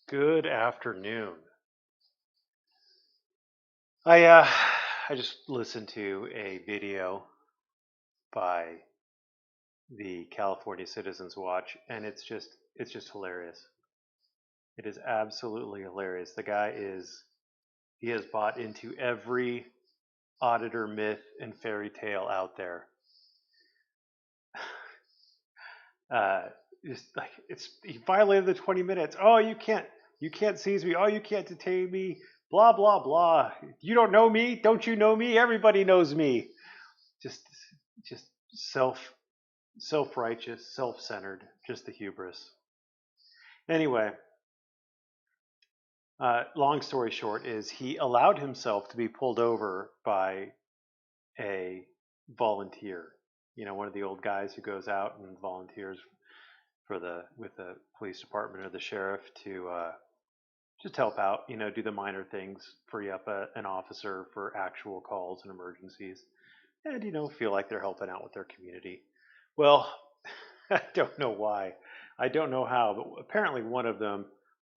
Good afternoon. I just listened to a video by the California Citizens Watch, and it's just hilarious. It is absolutely hilarious. The guy he has bought into every auditor myth and fairy tale out there. Uh, just like he violated the 20 minutes. Oh, you can't seize me. Oh, you can't detain me. Blah blah blah. You don't know me. Don't you know me? Everybody knows me. Just just self-righteous, self-centered, just the hubris. Anyway, long story short is he allowed himself to be pulled over by a volunteer. One of the old guys who goes out and volunteers with the police department or the sheriff to just help out. Do the minor things, free up an officer for actual calls and emergencies, and feel like they're helping out with their community. Well, I don't know why. I don't know how, but apparently one of them,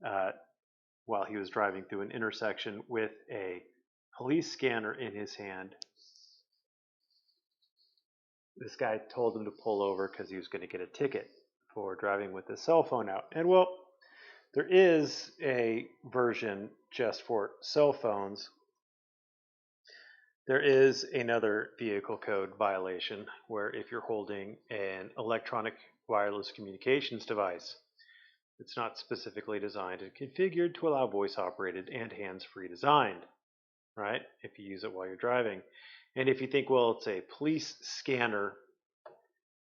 uh, while he was driving through an intersection with a police scanner in his hand, this guy told him to pull over because he was going to get a ticket for driving with his cell phone out. And well, there is a version just for cell phones. There is another vehicle code violation where if you're holding an electronic wireless communications device, it's not specifically designed and configured to allow voice operated and hands free designed, right? If you use it while you're driving. And if you think, well, it's a police scanner,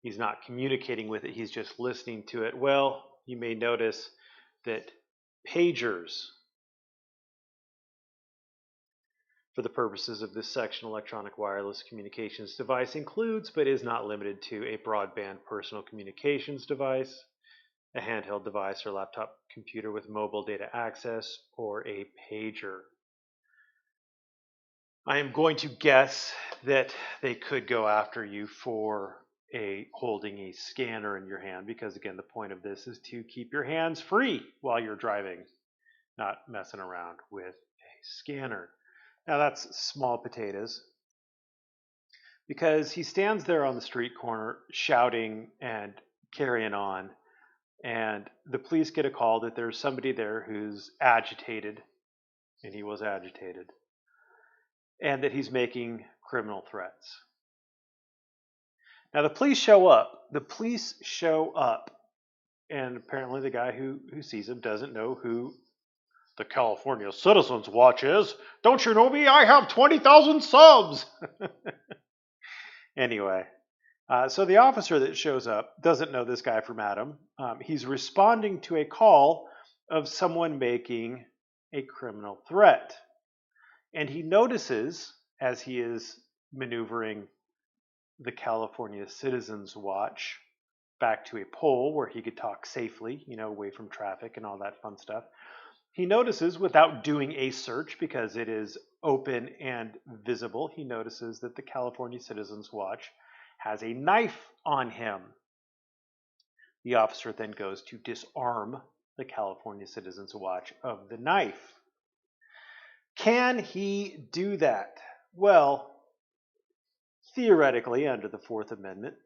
he's not communicating with it, he's just listening to it. Well, you may notice that pagers, for the purposes of this section, electronic wireless communications device includes but is not limited to a broadband personal communications device, a handheld device or laptop computer with mobile data access, or a pager. I am going to guess that they could go after you for holding a scanner in your hand, because again, the point of this is to keep your hands free while you're driving, not messing around with a scanner. Now that's small potatoes, because he stands there on the street corner shouting and carrying on, and the police get a call that there's somebody there who's agitated, and he was agitated, and that he's making criminal threats. Now the police show up. And apparently the guy who sees him doesn't know who the California Citizens Watch is. Don't you know me? I have 20,000 subs. Anyway, so the officer that shows up doesn't know this guy from Adam. He's responding to a call of someone making a criminal threat. And he notices, as he is maneuvering the California Citizens Watch back to a pole where he could talk safely, away from traffic and all that fun stuff, he notices, without doing a search because it is open and visible, he notices that the California Citizens Watch has a knife on him. The officer then goes to disarm the California Citizens Watch of the knife. Can he do that? Well, theoretically, under the Fourth Amendment,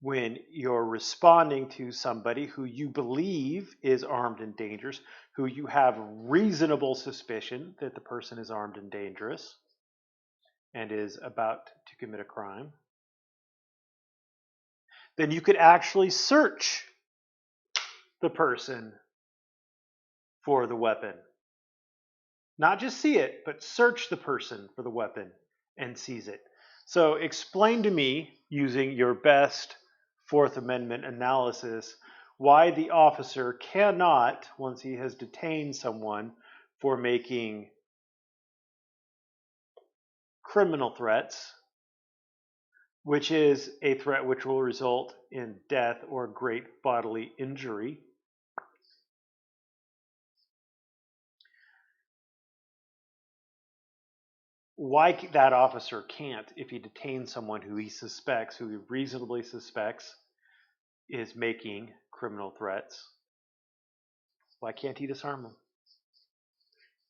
when you're responding to somebody who you believe is armed and dangerous, who you have reasonable suspicion that the person is armed and dangerous and is about to commit a crime, then you could actually search the person for the weapon. Not just see it, but search the person for the weapon and seize it. So explain to me, using your best Fourth Amendment analysis, why the officer cannot, once he has detained someone for making criminal threats, which is a threat which will result in death or great bodily injury, why that officer can't, if he detains someone who he reasonably suspects is making criminal threats, Why can't he disarm them?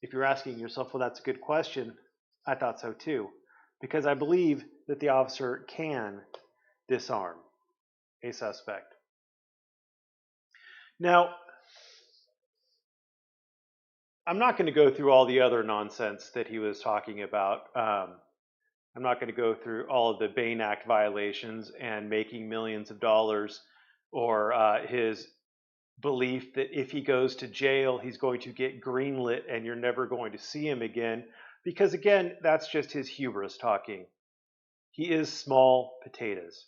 If you're asking yourself, well, that's a good question, I thought so too. Because I believe that the officer can disarm a suspect. Now, I'm not going to go through all the other nonsense that he was talking about. I'm not going to go through all of the Bain Act violations and making millions of dollars, or his belief that if he goes to jail, he's going to get greenlit and you're never going to see him again. Because again, that's just his hubris talking. He is small potatoes.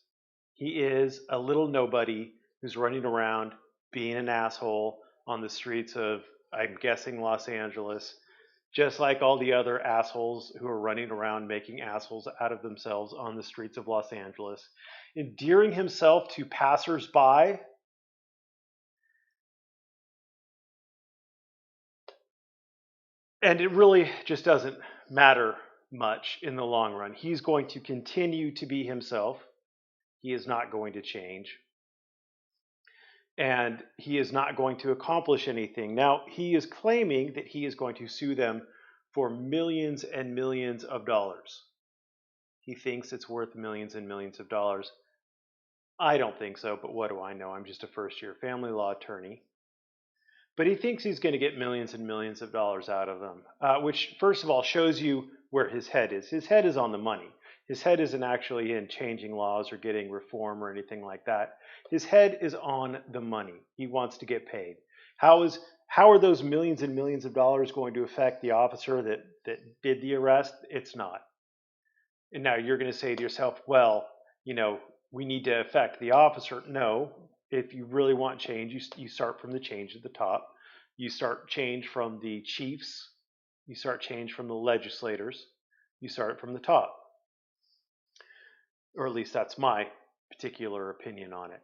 He is a little nobody who's running around being an asshole on the streets of, I'm guessing, Los Angeles, just like all the other assholes who are running around making assholes out of themselves on the streets of Los Angeles, endearing himself to passersby. And it really just doesn't matter much in the long run. He's going to continue to be himself. He is not going to change. And he is not going to accomplish anything. Now, he is claiming that he is going to sue them for millions and millions of dollars. He thinks it's worth millions and millions of dollars. I don't think so, but what do I know? I'm just a first-year family law attorney. But he thinks he's going to get millions and millions of dollars out of them, which, first of all, shows you where his head is. His head is on the money. His head isn't actually in changing laws or getting reform or anything like that. His head is on the money. He wants to get paid. How are those millions and millions of dollars going to affect the officer that did the arrest? It's not. And now you're going to say to yourself, well, we need to affect the officer. No. If you really want change, you start from the change at the top. You start change from the chiefs. You start change from the legislators. You start from the top. Or at least that's my particular opinion on it.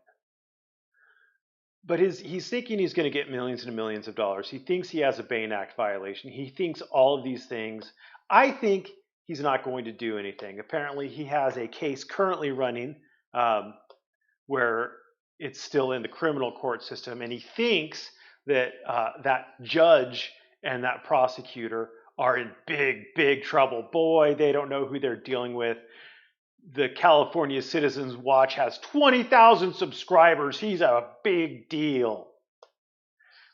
But he's thinking he's going to get millions and millions of dollars. He thinks he has a Bain Act violation. He thinks all of these things. I think he's not going to do anything. Apparently, he has a case currently running where it's still in the criminal court system, and he thinks that that judge and that prosecutor are in big, big trouble. Boy, they don't know who they're dealing with. The California Citizens Watch has 20,000 subscribers. He's a big deal.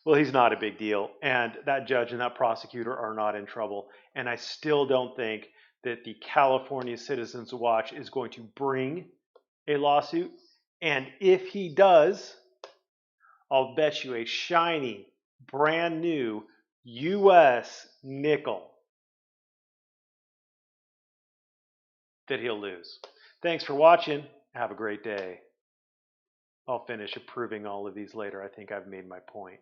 Well, he's not a big deal, and that judge and that prosecutor are not in trouble. And I still don't think that the California Citizens Watch is going to bring a lawsuit. And if he does, I'll bet you a shiny, brand new US nickel that he'll lose. Thanks for watching. Have a great day. I'll finish approving all of these later. I think I've made my point.